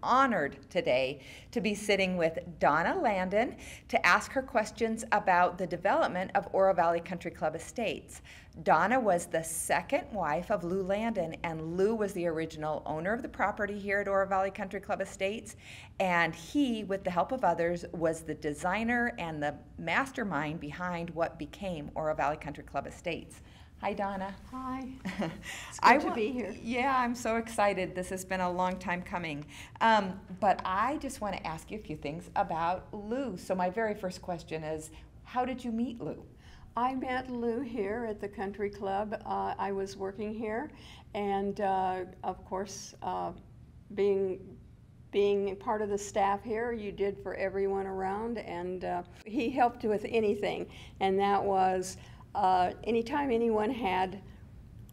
Honored today to be sitting with Donna Landon to ask her questions about the development of Oro Valley Country Club Estates. Donna was the second wife of Lou Landon, and Lou was the original owner of the property here at Oro Valley Country Club Estates, and he, with the help of others, was the designer and the mastermind behind what became Oro Valley Country Club Estates. Hi, Donna. Hi. It's good to be here. Yeah, I'm so excited. This has been a long time coming. But I just want to ask you a few things about Lou. So my very first question is, how did you meet Lou? I met Lou here at the country club. I was working here, and of course, being part of the staff here, you did for everyone around, and he helped with anything, and that was anytime anyone had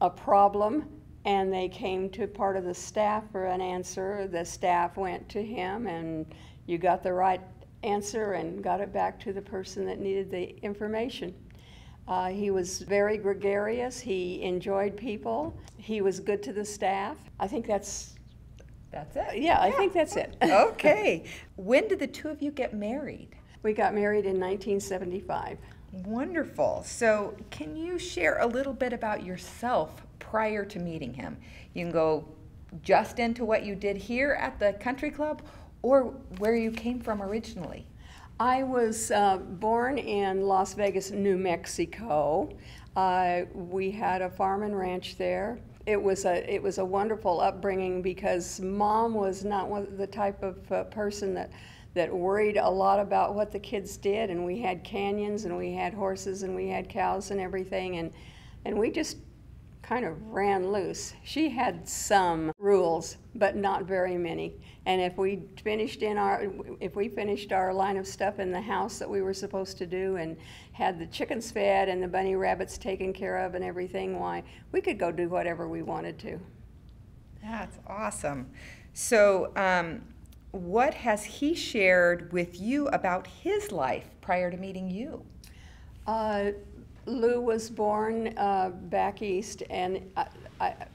a problem and they came to part of the staff for an answer, the staff went to him and you got the right answer and got it back to the person that needed the information. He was very gregarious, he enjoyed people, he was good to the staff. I think that's it. Yeah, I think that's it. Okay. When did the two of you get married? We got married in 1975. Wonderful. So can you share a little bit about yourself prior to meeting him? You can go just into what you did here at the country club or where you came from originally. I was born in Las Vegas, New Mexico. We had a farm and ranch there. It was a wonderful upbringing because Mom was not the type of person that worried a lot about what the kids did, and we had canyons and we had horses and we had cows and everything, and we just kind of ran loose. She had some rules, but not very many. And if we finished our line of stuff in the house that we were supposed to do and had the chickens fed and the bunny rabbits taken care of and everything, why, we could go do whatever we wanted to. That's awesome. So what has he shared with you about his life prior to meeting you? Lou was born back east, and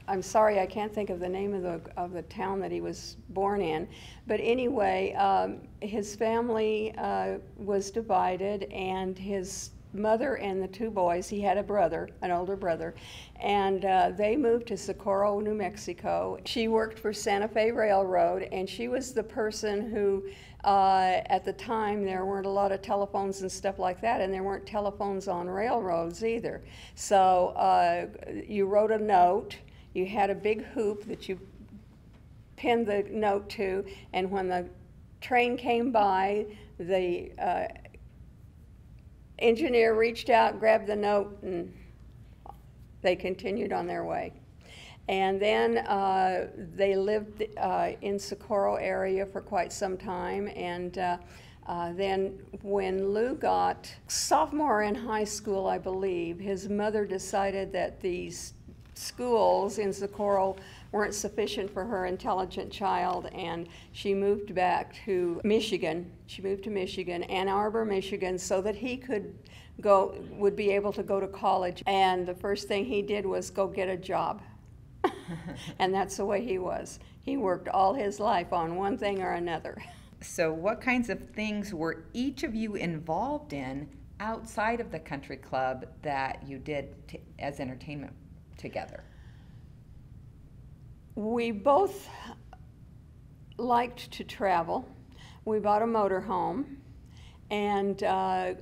I'm sorry I can't think of the name of the town that he was born in. But anyway, his family was divided, and his mother and the two boys, he had a brother, an older brother, and they moved to Socorro, New Mexico. She worked for Santa Fe Railroad, and she was the person who, at the time, there weren't a lot of telephones and stuff like that, and there weren't telephones on railroads either. So you wrote a note, you had a big hoop that you pinned the note to, and when the train came by, the engineer reached out, grabbed the note, and they continued on their way. And then they lived in Socorro area for quite some time, and then when Lou got sophomore in high school, I believe, his mother decided that these schools in Socorro weren't sufficient for her intelligent child, and she moved back to Michigan. She moved to Michigan, Ann Arbor, Michigan, so that he would be able to go to college. And the first thing he did was go get a job. And that's the way he was. He worked all his life on one thing or another. So what kinds of things were each of you involved in outside of the country club that you did as entertainment together? We both liked to travel. We bought a motorhome, and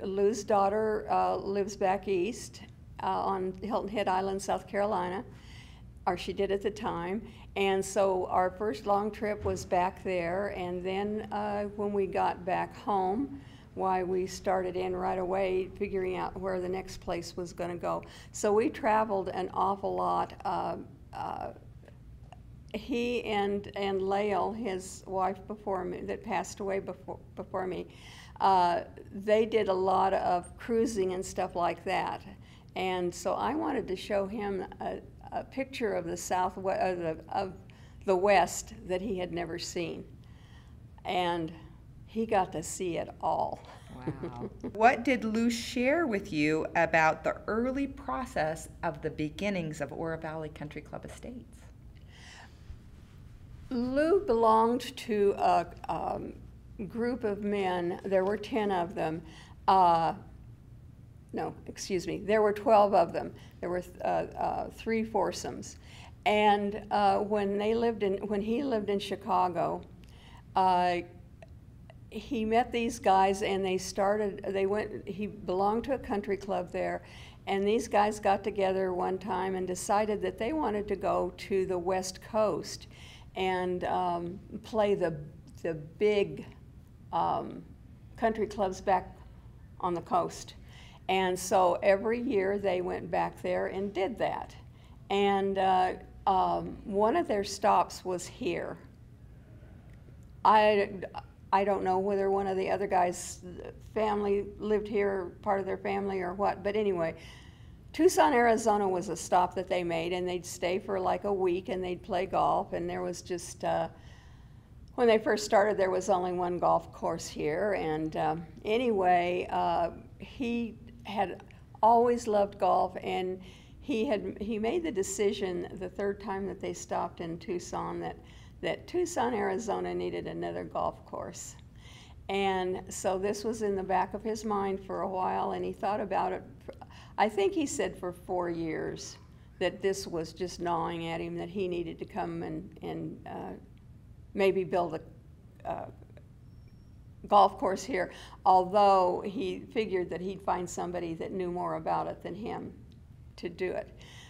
Lou's daughter lives back east on Hilton Head Island, South Carolina, or she did at the time. And so our first long trip was back there, and then when we got back home, why we started in right away figuring out where the next place was going to go. So we traveled an awful lot. He and Lael, his wife before me, that passed away before me, they did a lot of cruising and stuff like that. And so I wanted to show him a picture of of the West that he had never seen. And he got to see it all. Wow. What did Lou share with you about the early process of the beginnings of Oro Valley Country Club Estates? Lou belonged to a group of men. There were 10 of them. No, excuse me. There were 12 of them. There were 3 foursomes. And when he lived in Chicago, he met these guys, and he belonged to a country club there, and these guys got together one time and decided that they wanted to go to the West Coast and play the big country clubs back on the coast. And so every year they went back there and did that. And one of their stops was here. I don't know whether one of the other guys' family lived here, part of their family or what, but anyway, Tucson, Arizona was a stop that they made, and they'd stay for like a week and they'd play golf. And there was just, when they first started, there was only one golf course here. And anyway, he had always loved golf, and he made the decision the third time that they stopped in Tucson that Tucson, Arizona needed another golf course. And so this was in the back of his mind for a while, and he thought about it, I think he said for 4 years, that this was just gnawing at him, that he needed to come and maybe build a golf course here, although he figured that he'd find somebody that knew more about it than him to do it.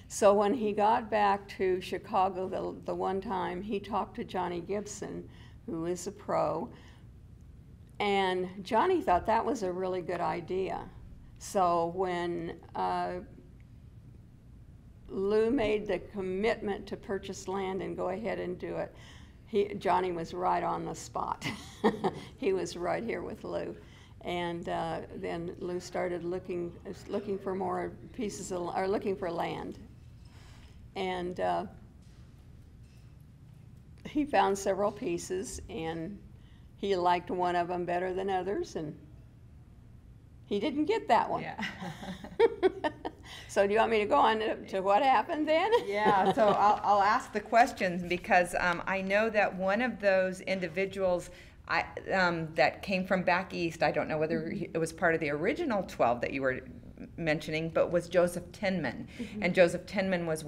So when he got back to Chicago the one time, he talked to Johnny Gibson, who is a pro, and Johnny thought that was a really good idea. So when Lou made the commitment to purchase land and go ahead and do it, Johnny was right on the spot. He was right here with Lou. And then Lou started looking for more pieces or looking for land. And he found several pieces, and he liked one of them better than others, and he didn't get that one. Yeah. So do you want me to go on to what happened then? Yeah, so I'll ask the questions, because I know that one of those individuals that came from back east, I don't know whether it was part of the original 12 that you were mentioning, but was Joseph Tinman. Mm-hmm. And Joseph Tinman was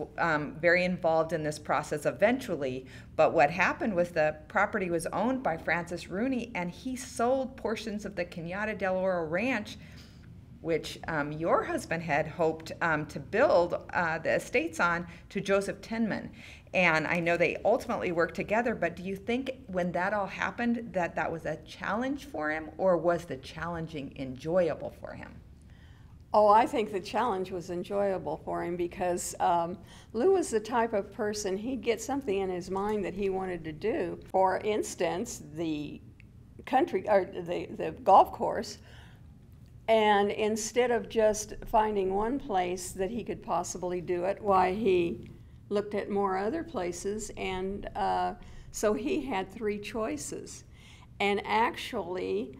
very involved in this process eventually, but what happened was the property was owned by Francis Rooney, and he sold portions of the Cañada del Oro Ranch, which your husband had hoped to build the estates on, to Joseph Tinman. And I know they ultimately worked together, but do you think when that all happened that was a challenge for him, or was the challenging enjoyable for him? Oh, I think the challenge was enjoyable for him, because Lou was the type of person, he'd get something in his mind that he wanted to do. For instance, the golf course, and instead of just finding one place that he could possibly do it, why, he looked at more other places, and so he had 3 choices. And actually,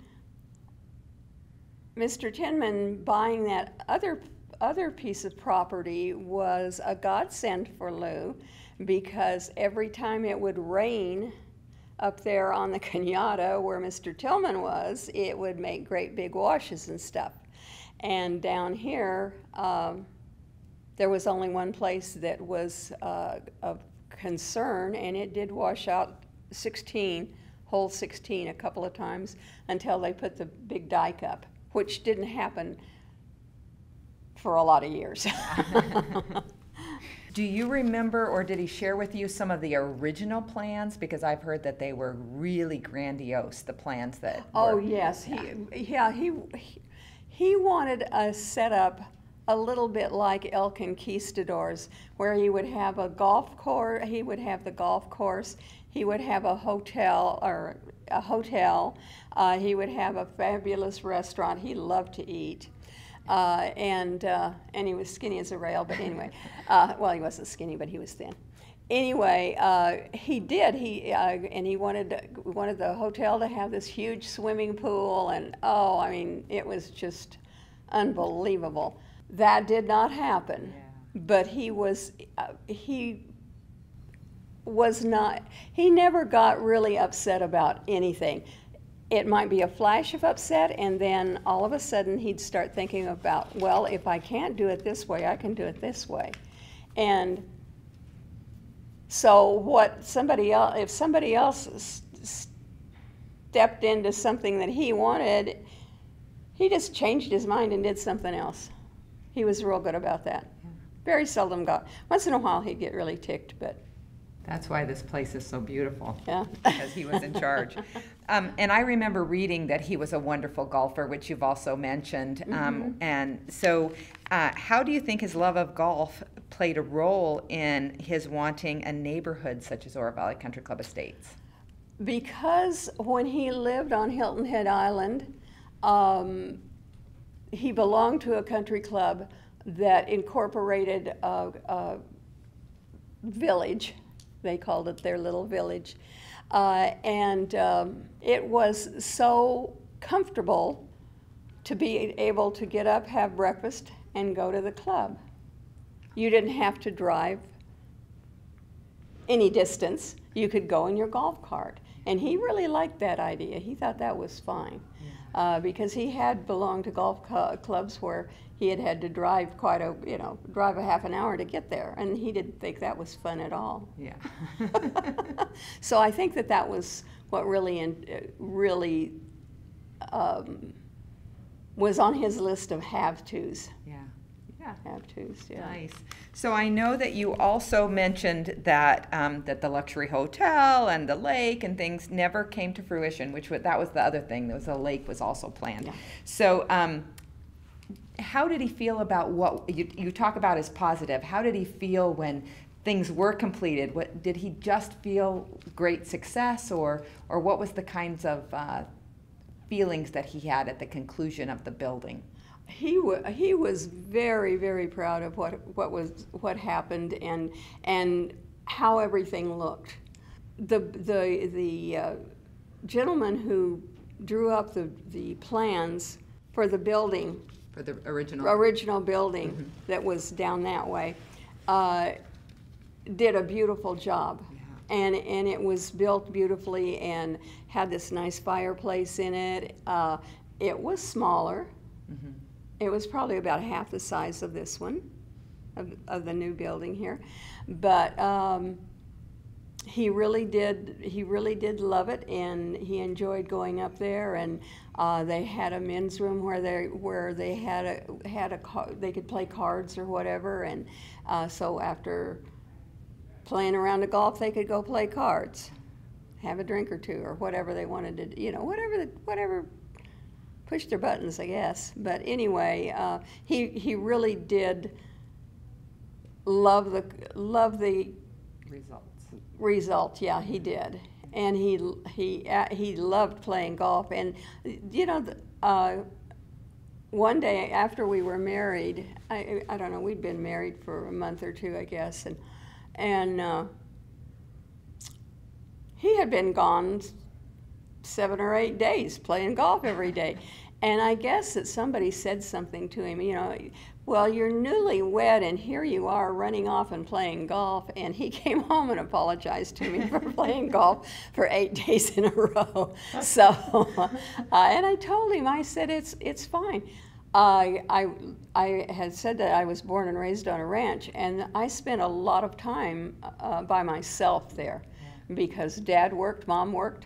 Mr. Tinman buying that other piece of property was a godsend for Lou, because every time it would rain up there on the Cañada where Mr. Tillman was, it would make great big washes and stuff. And down here, there was only one place that was of concern, and it did wash out hole 16 a couple of times until they put the big dike up, which didn't happen for a lot of years. Do you remember, or did he share with you some of the original plans? Because I've heard that they were really grandiose, the plans that Oh, were, yes. He wanted a setup a little bit like El Conquistadors, where he would have a golf course, he would have the golf course, he would have a hotel, he would have a fabulous restaurant. He loved to eat. And he was skinny as a rail, but anyway. Well, he wasn't skinny, but he was thin. anyway, he did. And he wanted the hotel to have this huge swimming pool, and oh, I mean, it was just unbelievable. That did not happen. Yeah. But he never got really upset about anything. It might be a flash of upset, and then all of a sudden he'd start thinking about, well, if I can't do it this way, I can do it this way. And so if somebody else stepped into something that he wanted, he just changed his mind and did something else. He was real good about that. Yeah. Very seldom once in a while he'd get really ticked, but. That's why this place is so beautiful. Yeah. Because he was in charge. And I remember reading that he was a wonderful golfer, which you've also mentioned. And so how do you think his love of golf played a role in his wanting a neighborhood such as Oro Valley Country Club Estates? Because when he lived on Hilton Head Island, he belonged to a country club that incorporated a village. They called it their little village. And it was so comfortable to be able to get up, have breakfast, and go to the club. You didn't have to drive any distance. You could go in your golf cart. And he really liked that idea. He thought that was fine. Because he had belonged to golf clubs where he had to drive drive a half an hour to get there, and he didn't think that was fun at all. Yeah. So I think that was what really was on his list of have-tos. Yeah. Yeah. Have-tos. Yeah. Nice. So I know that you also mentioned that that the luxury hotel and the lake and things never came to fruition, that was the other thing. There was a lake was also planned. Yeah. So how did he feel about what you talk about as positive? How did he feel when things were completed? Did he just feel great success, or what was the kinds of feelings that he had at the conclusion of the building? He was very, very proud of what happened and how everything looked. The gentleman who drew up the plans for the building, for the original building mm-hmm. that was down that way, did a beautiful job. Yeah. And it was built beautifully and had this nice fireplace in it. It was smaller. Mm-hmm. It was probably about half the size of this one, of the new building here, but he really did love it, and he enjoyed going up there. And they had a men's room where they they could play cards or whatever, and so after playing around the golf, they could go play cards, have a drink or two, or whatever they wanted to, whatever. Push their buttons, I guess. But anyway, he really did love the result. Yeah, he did, and he loved playing golf. And one day after we were married, I don't know, we'd been married for a month or two, I guess, and he had been gone 7 or 8 days playing golf every day. And I guess that somebody said something to him, well, you're newlywed and here you are running off and playing golf. And he came home and apologized to me for playing golf for 8 days in a row. So, and I told him, I said, it's fine. I had said that I was born and raised on a ranch, and I spent a lot of time by myself there because Dad worked, Mom worked.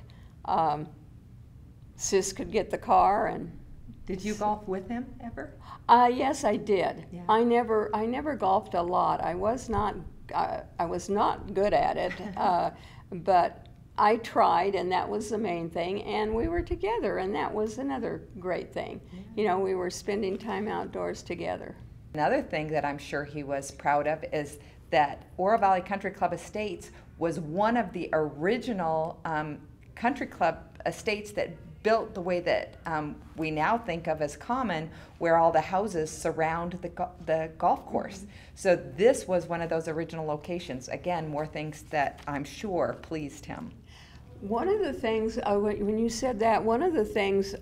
Sis could get the car. And did you golf with him ever? Yes, I did. Yeah. I never golfed a lot. I was not good at it, but I tried, and that was the main thing. And we were together, and that was another great thing. Yeah. We were spending time outdoors together. Another thing that I'm sure he was proud of is that Oro Valley Country Club Estates was one of the original country club estates that built the way that we now think of as common, where all the houses surround the golf course. Mm-hmm. So this was one of those original locations. Again, more things that I'm sure pleased him. One of the things, when you said that, one of the things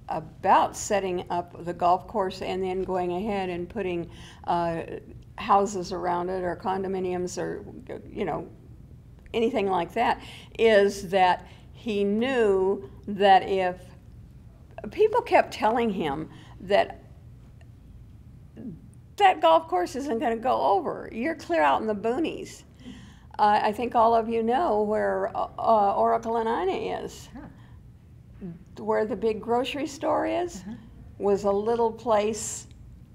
about setting up the golf course and then going ahead and putting houses around it, or condominiums, or anything like that, is that he knew that if people kept telling him that that golf course isn't going to go over, you're clear out in the boonies. I think all of you know where Oracle and Ina is. Huh. Where the big grocery store is, was a little place,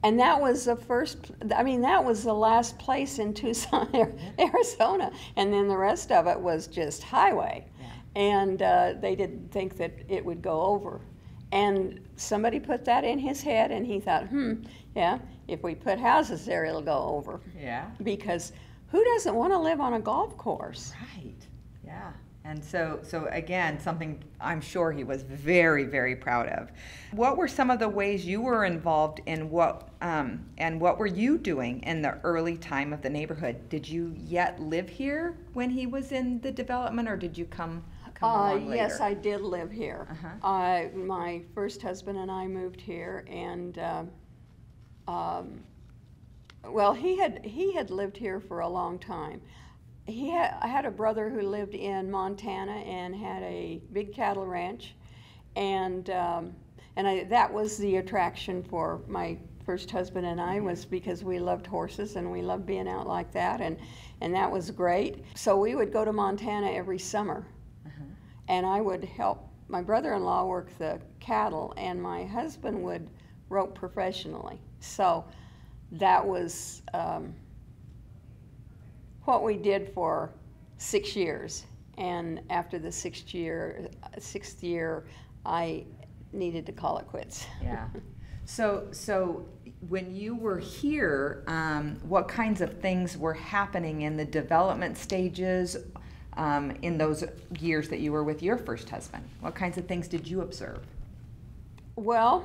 and that was the last place in Tucson, Arizona, and then the rest of it was just highway. Yeah. And they didn't think that it would go over. And somebody put that in his head, and he thought, yeah, if we put houses there, it'll go over. Yeah. Because who doesn't want to live on a golf course? Right, yeah. And so again, something I'm sure he was very, very proud of. What were some of the ways you were involved in and what were you doing in the early time of the neighborhood? Did you yet live here when he was in the development, or did you come along later? Yes, I did live here. My first husband and I moved here, and well, he had lived here for a long time. I had a brother who lived in Montana and had a big cattle ranch, and that was the attraction for my first husband and I, was because we loved horses and we loved being out like that, and that was great. So we would go to Montana every summer, and I would help my brother-in-law work the cattle, and my husband would rope professionally. So that was what we did for 6 years, and after the sixth year, I needed to call it quits. Yeah. So when you were here, what kinds of things were happening in the development stages in those years that you were with your first husband? What kinds of things did you observe? Well,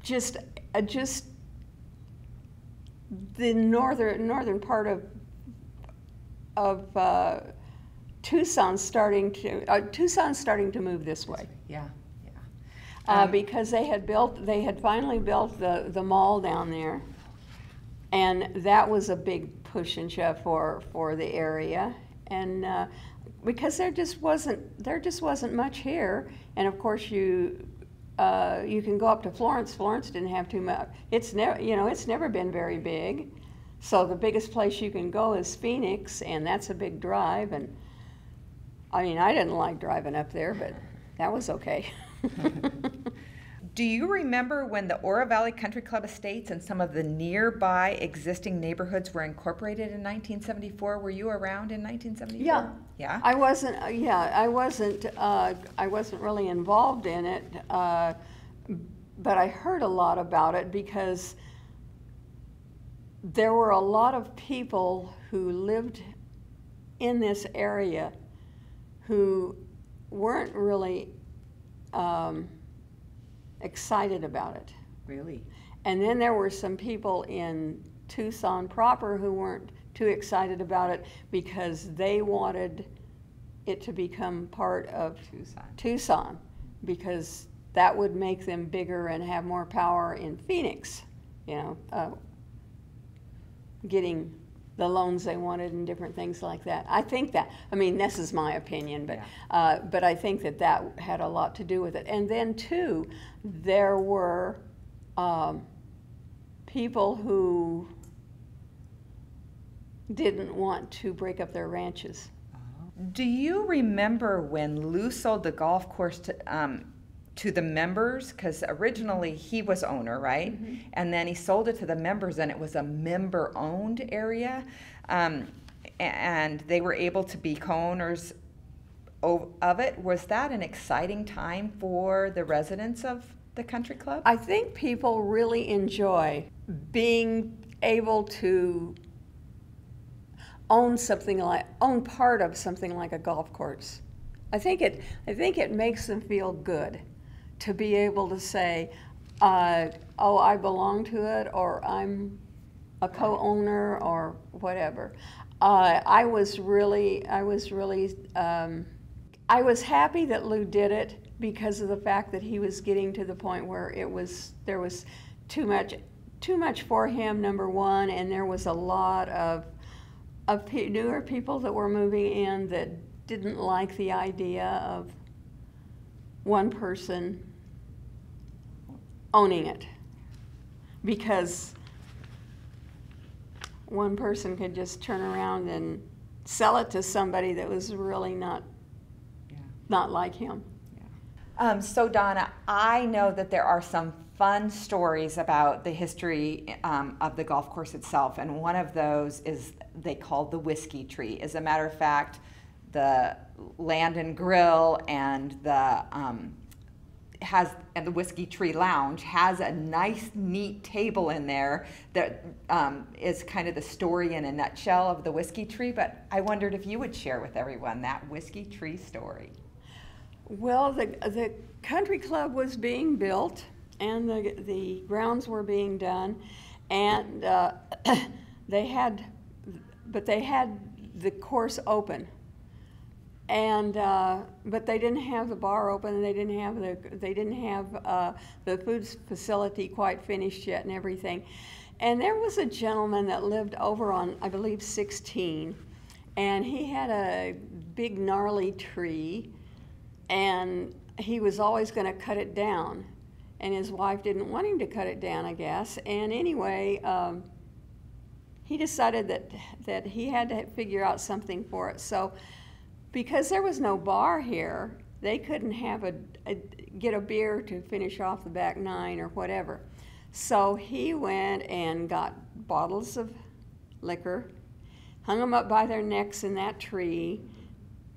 just the northern part of Tucson starting to move this way. Yeah, yeah. Because they had finally built the mall down there, and that was a big push and shove for the area, and because there just wasn't much here, and of course you can go up to Florence. Florence didn't have too much. It's never been very big. So the biggest place you can go is Phoenix, and that's a big drive. And I mean, I didn't like driving up there, but that was okay. Do you remember when the Oro Valley Country Club Estates and some of the nearby existing neighborhoods were incorporated in 1974? Were you around in 1974? Yeah. Yeah. I wasn't. I wasn't really involved in it, but I heard a lot about it because there were a lot of people who lived in this area who weren't really excited about it. Really? And then there were some people in Tucson proper who weren't too excited about it because they wanted it to become part of Tucson because that would make them bigger and have more power in Phoenix, getting the loans they wanted and different things like that. I think that, this is my opinion, but yeah. But I think that had a lot to do with it. And then too, there were people who didn't want to break up their ranches. Do you remember when Lou sold the golf course to the members? Because originally he was owner, right? Mm-hmm. And then he sold it to the members, and it was a member-owned area. And they were able to be co-owners of it. Was that an exciting time for the residents of the country club? I think people really enjoy being able to own part of something like a golf course. I think it makes them feel good to be able to say, oh, I belong to it, or I'm a co-owner, or whatever. I was happy that Lou did it because of the fact that he was getting to the point where there was too much for him, number one, and there was a lot of newer people that were moving in that didn't like the idea of one person owning it, because one person could just turn around and sell it to somebody that was really not like him. Yeah. So Donna, I know that there are some fun stories about the history of the golf course itself, and one of those is they called the Whiskey Tree. As a matter of fact, the Landon Grill and the Whiskey Tree Lounge has a nice, neat table in there that is kind of the story in a nutshell of the Whiskey Tree. But I wondered if you would share with everyone that Whiskey Tree story. Well, the country club was being built, and the grounds were being done, and they had the course open, and but they didn't have the bar open, and they didn't have the food facility quite finished yet, and everything. And there was a gentleman that lived over on, I believe, 16, and he had a big gnarly tree, and he was always going to cut it down, and his wife didn't want him to cut it down, I guess. And anyway, he decided that he had to figure out something for it. So because there was no bar here, they couldn't have get a beer to finish off the back nine or whatever. So he went and got bottles of liquor, hung them up by their necks in that tree,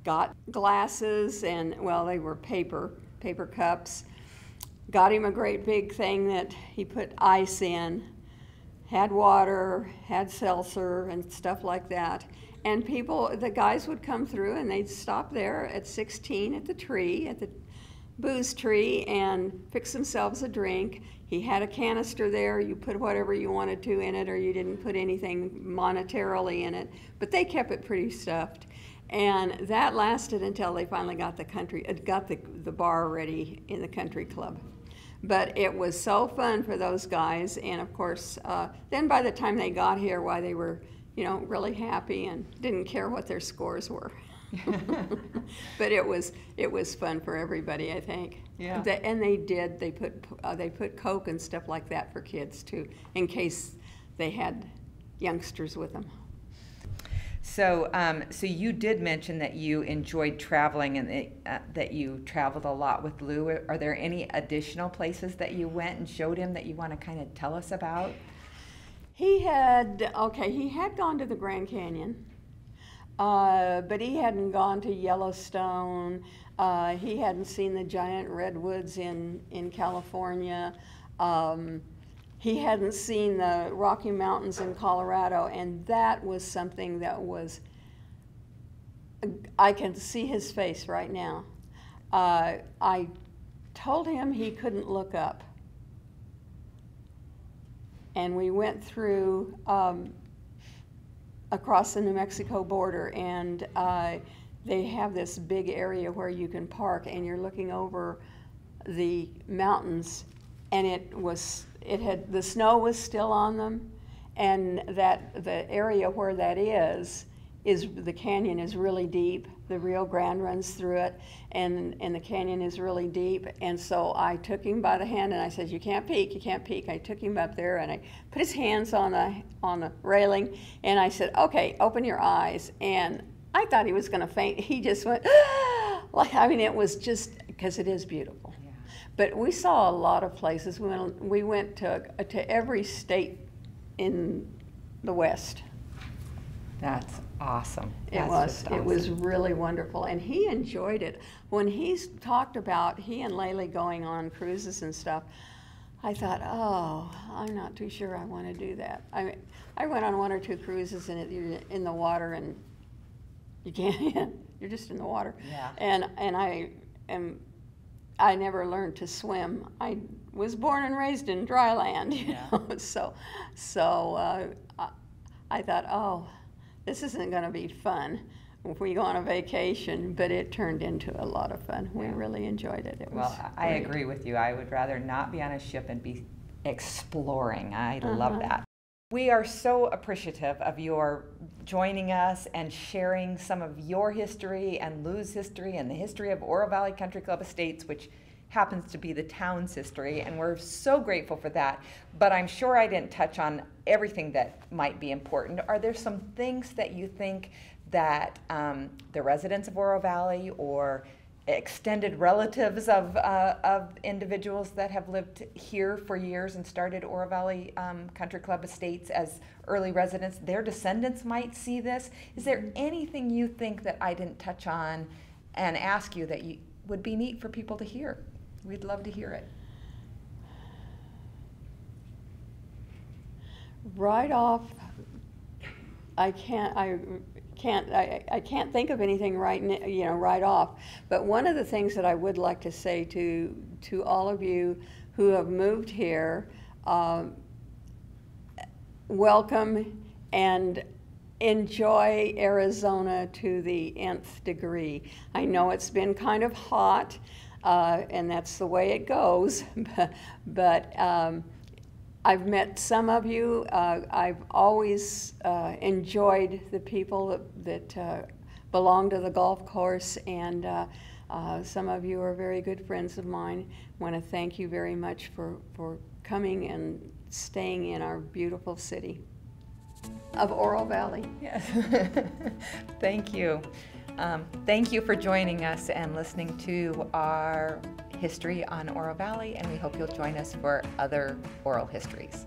got glasses, and, well, they were paper cups, got him a great big thing that he put ice in, had water, had seltzer and stuff like that. And the guys would come through, and they'd stop there at 16 at the booze tree, and fix themselves a drink. He had a canister there. You put whatever you wanted to in it, or you didn't put anything monetarily in it, but they kept it pretty stuffed. And that lasted until they finally got the bar ready in the country club. But it was so fun for those guys, and of course, then by the time they got here, why, they were, really happy and didn't care what their scores were. But it was fun for everybody, I think. Yeah. And they put Coke and stuff like that for kids too, in case they had youngsters with them. So, so you did mention that you enjoyed traveling, and that you traveled a lot with Lou. Are there any additional places that you went and showed him that you want to kind of tell us about? He had gone to the Grand Canyon, but he hadn't gone to Yellowstone. He hadn't seen the giant redwoods in California. He hadn't seen the Rocky Mountains in Colorado, and that was something that was, I can see his face right now. I told him he couldn't look up. And we went through across the New Mexico border, and they have this big area where you can park, and you're looking over the mountains, and the snow was still on them, and that the area where that is the canyon is really deep. The Rio Grande runs through it, and the canyon is really deep. And so I took him by the hand, and I said, "You can't peek, you can't peek." I took him up there, and I put his hands on the railing, and I said, "Okay, open your eyes." And I thought he was going to faint. He just went, it was just, because it is beautiful. Yeah. But we saw a lot of places. We went to every state in the West. That's awesome. It was really wonderful, and he enjoyed it. When he talked about he and Laylee going on cruises and stuff, I thought, oh, I'm not too sure I want to do that. I went on one or two cruises in the water, and you can't you're just in the water. Yeah. And I never learned to swim. I was born and raised in dry land, you know. So I thought, oh, this isn't going to be fun if we go on a vacation, but it turned into a lot of fun. We really enjoyed it. Well, I agree with you. I would rather not be on a ship and be exploring. I love that. We are so appreciative of your joining us and sharing some of your history and Lou's history and the history of Oro Valley Country Club Estates, which happens to be the town's history, and we're so grateful for that. But I'm sure I didn't touch on everything that might be important. Are there some things that you think that the residents of Oro Valley or extended relatives of individuals that have lived here for years and started Oro Valley Country Club Estates as early residents, their descendants might see this? Is there anything you think that I didn't touch on and ask you that would be neat for people to hear? We'd love to hear it. Right off, I can't think of anything right off. But one of the things that I would like to say to all of you who have moved here, welcome and enjoy Arizona to the nth degree. I know it's been kind of hot, and that's the way it goes, but I've met some of you. I've always enjoyed the people that belong to the golf course, and some of you are very good friends of mine. I want to thank you very much for coming and staying in our beautiful city of Oro Valley. Yes. Thank you. Thank you for joining us and listening to our history on Oro Valley, and we hope you'll join us for other oral histories.